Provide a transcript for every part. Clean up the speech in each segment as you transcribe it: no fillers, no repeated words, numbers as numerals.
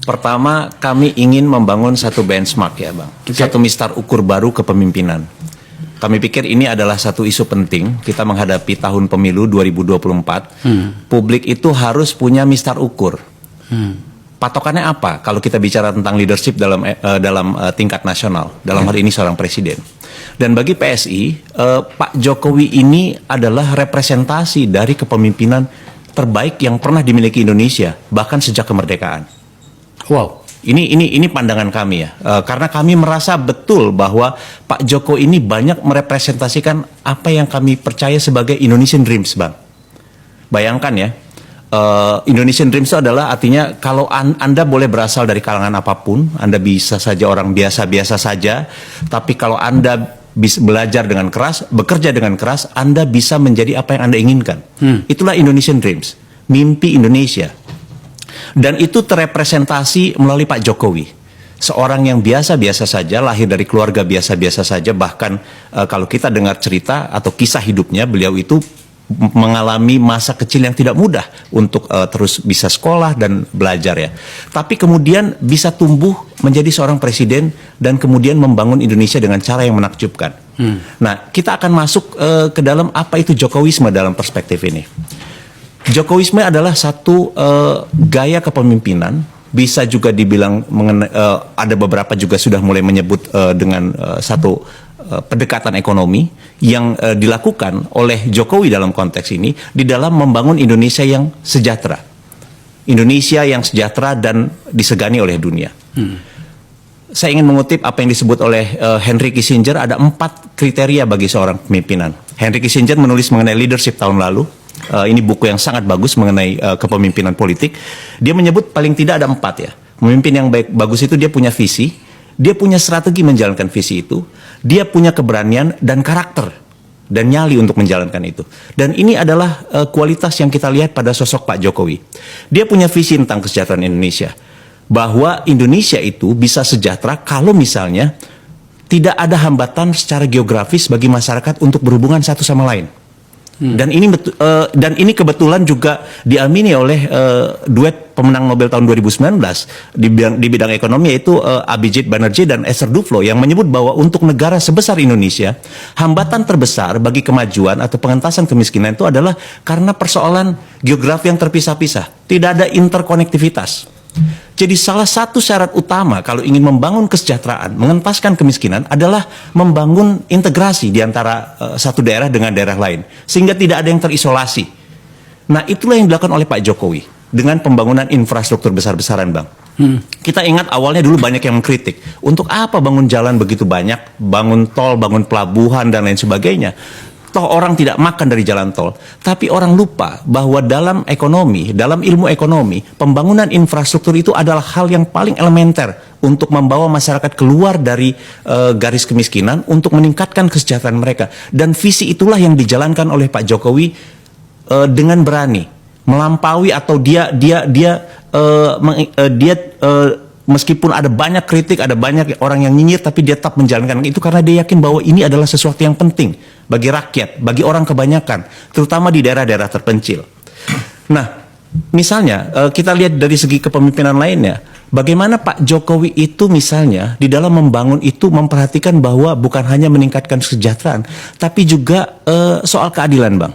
Pertama, kami ingin membangun satu benchmark ya Bang, satu mistar ukur baru kepemimpinan. Kami pikir ini adalah satu isu penting, kita menghadapi tahun pemilu 2024, publik itu harus punya mistar ukur. Patokannya apa? Kalau kita bicara tentang leadership dalam tingkat nasional, dalam hal ini seorang presiden. Dan bagi PSI, Pak Jokowi ini adalah representasi dari kepemimpinan terbaik yang pernah dimiliki Indonesia, bahkan sejak kemerdekaan. Wow. Ini pandangan kami ya, karena kami merasa betul bahwa Pak Jokowi ini banyak merepresentasikan apa yang kami percaya sebagai Indonesian Dreams, Bang. Bayangkan ya, Indonesian Dreams itu adalah artinya kalau Anda boleh berasal dari kalangan apapun, Anda bisa saja orang biasa-biasa saja, tapi kalau Anda bisa belajar dengan keras, bekerja dengan keras, Anda bisa menjadi apa yang Anda inginkan. Itulah Indonesian Dreams, mimpi Indonesia. Dan itu terrepresentasi melalui Pak Jokowi. Seorang yang biasa-biasa saja, lahir dari keluarga biasa-biasa saja, bahkan kalau kita dengar cerita atau kisah hidupnya, beliau itu mengalami masa kecil yang tidak mudah untuk terus bisa sekolah dan belajar ya. Tapi kemudian bisa tumbuh menjadi seorang presiden dan kemudian membangun Indonesia dengan cara yang menakjubkan. Nah, kita akan masuk ke dalam apa itu Jokowisme dalam perspektif ini. Jokowisme adalah satu gaya kepemimpinan, bisa juga dibilang ada beberapa juga sudah mulai menyebut dengan satu pendekatan ekonomi yang dilakukan oleh Jokowi dalam konteks ini di dalam membangun Indonesia yang sejahtera. Indonesia yang sejahtera dan disegani oleh dunia. Saya ingin mengutip apa yang disebut oleh Henry Kissinger, ada 4 kriteria bagi seorang pemimpinan. Henry Kissinger menulis mengenai leadership tahun lalu. Ini buku yang sangat bagus mengenai kepemimpinan politik. Dia menyebut paling tidak ada 4 ya. Pemimpin yang bagus itu dia punya visi, dia punya strategi menjalankan visi itu, dia punya keberanian dan karakter dan nyali untuk menjalankan itu. Dan ini adalah kualitas yang kita lihat pada sosok Pak Jokowi. Dia punya visi tentang kesejahteraan Indonesia, bahwa Indonesia itu bisa sejahtera kalau misalnya tidak ada hambatan secara geografis bagi masyarakat untuk berhubungan satu sama lain. Dan ini kebetulan juga diamini oleh duet pemenang Nobel tahun 2019 di bidang ekonomi, yaitu Abhijit Banerjee dan Esther Duflo, yang menyebut bahwa untuk negara sebesar Indonesia, hambatan terbesar bagi kemajuan atau pengentasan kemiskinan itu adalah karena persoalan geografi yang terpisah-pisah, tidak ada interkonektivitas. Jadi salah satu syarat utama kalau ingin membangun kesejahteraan, mengentaskan kemiskinan adalah membangun integrasi di antara satu daerah dengan daerah lain, sehingga tidak ada yang terisolasi. Nah, itulah yang dilakukan oleh Pak Jokowi dengan pembangunan infrastruktur besar-besaran, Bang. Kita ingat awalnya dulu banyak yang mengkritik, untuk apa bangun jalan begitu banyak, bangun tol, bangun pelabuhan dan lain sebagainya. Toh orang tidak makan dari jalan tol, tapi orang lupa bahwa dalam ekonomi, dalam ilmu ekonomi, pembangunan infrastruktur itu adalah hal yang paling elementer untuk membawa masyarakat keluar dari garis kemiskinan untuk meningkatkan kesejahteraan mereka. Dan visi itulah yang dijalankan oleh Pak Jokowi dengan berani melampaui, atau meskipun ada banyak kritik, ada banyak orang yang nyinyir, tapi dia tetap menjalankan itu karena dia yakin bahwa ini adalah sesuatu yang penting bagi rakyat, bagi orang kebanyakan, terutama di daerah-daerah terpencil. Nah, misalnya kita lihat dari segi kepemimpinan lainnya, bagaimana Pak Jokowi itu misalnya di dalam membangun itu memperhatikan bahwa bukan hanya meningkatkan kesejahteraan, tapi juga soal keadilan, Bang.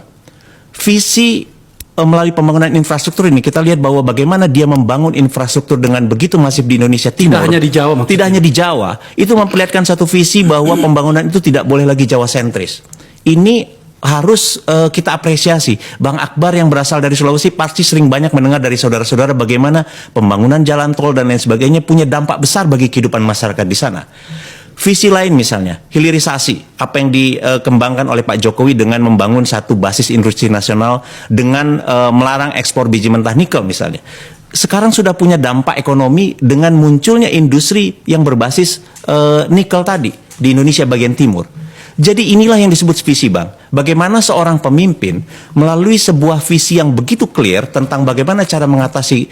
Visi melalui pembangunan infrastruktur ini kita lihat bahwa bagaimana dia membangun infrastruktur dengan begitu masif di Indonesia Timur. Tidak hanya di Jawa maksudnya. Tidak hanya di Jawa. Itu memperlihatkan satu visi bahwa pembangunan itu tidak boleh lagi Jawa sentris. Ini harus kita apresiasi. Bang Akbar yang berasal dari Sulawesi pasti sering banyak mendengar dari saudara-saudara bagaimana pembangunan jalan tol dan lain sebagainya punya dampak besar bagi kehidupan masyarakat di sana. Visi lain misalnya, hilirisasi, apa yang dikembangkan oleh Pak Jokowi dengan membangun satu basis industri nasional dengan melarang ekspor biji mentah nikel misalnya. Sekarang sudah punya dampak ekonomi dengan munculnya industri yang berbasis nikel tadi di Indonesia bagian timur. Jadi inilah yang disebut visi, Bang. Bagaimana seorang pemimpin melalui sebuah visi yang begitu clear tentang bagaimana cara mengatasi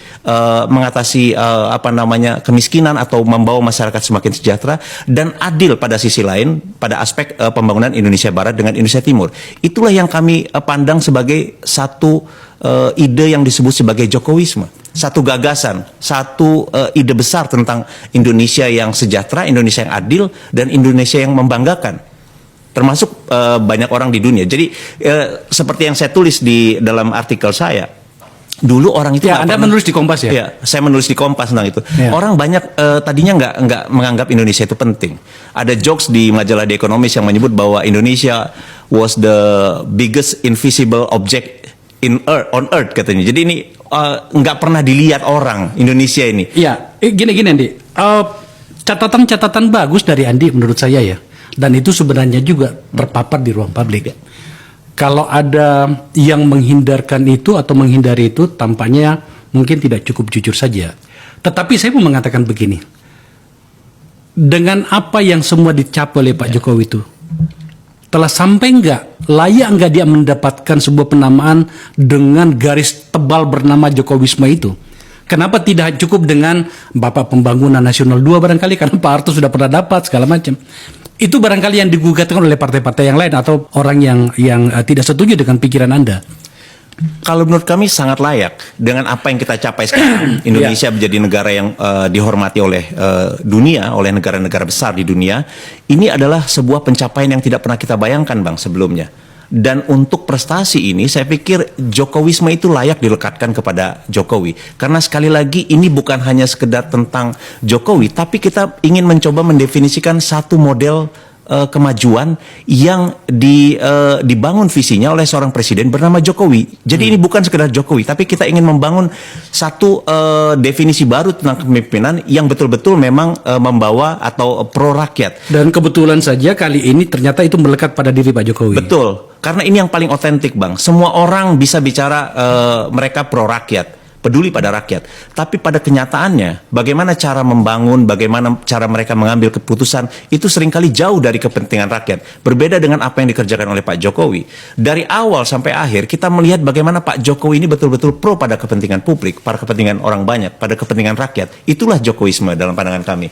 kemiskinan atau membawa masyarakat semakin sejahtera dan adil pada sisi lain pada aspek pembangunan Indonesia Barat dengan Indonesia Timur. Itulah yang kami pandang sebagai satu ide yang disebut sebagai Jokowisme. satu gagasan, satu ide besar tentang Indonesia yang sejahtera, Indonesia yang adil, dan Indonesia yang membanggakan. Termasuk banyak orang di dunia. Jadi seperti yang saya tulis di dalam artikel saya, dulu orang itu Ya, Anda menulis di Kompas ya? Ya, saya menulis di Kompas tentang itu. Ya. Orang banyak tadinya nggak menganggap Indonesia itu penting. Ada jokes di majalah The Economist yang menyebut bahwa Indonesia was the biggest invisible object on earth katanya. Jadi ini nggak pernah dilihat orang Indonesia ini. Iya, gini Andi. Catatan-catatan bagus dari Andi menurut saya ya. Dan itu sebenarnya juga terpapar di ruang publik. Kalau ada yang menghindarkan itu atau menghindari itu, tampaknya mungkin tidak cukup jujur saja. Tetapi saya mau mengatakan begini. Dengan apa yang semua dicapai oleh Pak Jokowi itu, telah sampai layak enggak dia mendapatkan sebuah penamaan dengan garis tebal bernama Jokowisme itu? Kenapa tidak cukup dengan Bapak Pembangunan Nasional 2 barangkali, karena Pak Harto sudah pernah dapat segala macam. Itu barangkali yang digugatkan oleh partai-partai yang lain atau orang yang tidak setuju dengan pikiran Anda. Kalau menurut kami sangat layak dengan apa yang kita capai sekarang. Indonesia menjadi negara yang dihormati oleh dunia, oleh negara-negara besar di dunia. Ini adalah sebuah pencapaian yang tidak pernah kita bayangkan, Bang, sebelumnya. Dan untuk prestasi ini, saya pikir Jokowisme itu layak dilekatkan kepada Jokowi. Karena sekali lagi ini bukan hanya sekedar tentang Jokowi, tapi kita ingin mencoba mendefinisikan satu model kemajuan yang dibangun visinya oleh seorang presiden bernama Jokowi. Jadi ini bukan sekedar Jokowi, tapi kita ingin membangun satu definisi baru tentang kepemimpinan yang betul-betul memang membawa atau pro rakyat. Dan kebetulan saja kali ini ternyata itu melekat pada diri Pak Jokowi. Betul, karena ini yang paling otentik, Bang. Semua orang bisa bicara mereka pro rakyat, peduli pada rakyat. Tapi pada kenyataannya, bagaimana cara membangun, bagaimana cara mereka mengambil keputusan, itu seringkali jauh dari kepentingan rakyat. Berbeda dengan apa yang dikerjakan oleh Pak Jokowi. Dari awal sampai akhir, kita melihat bagaimana Pak Jokowi ini betul-betul pro pada kepentingan publik, pada kepentingan orang banyak, pada kepentingan rakyat. Itulah Jokowisme dalam pandangan kami.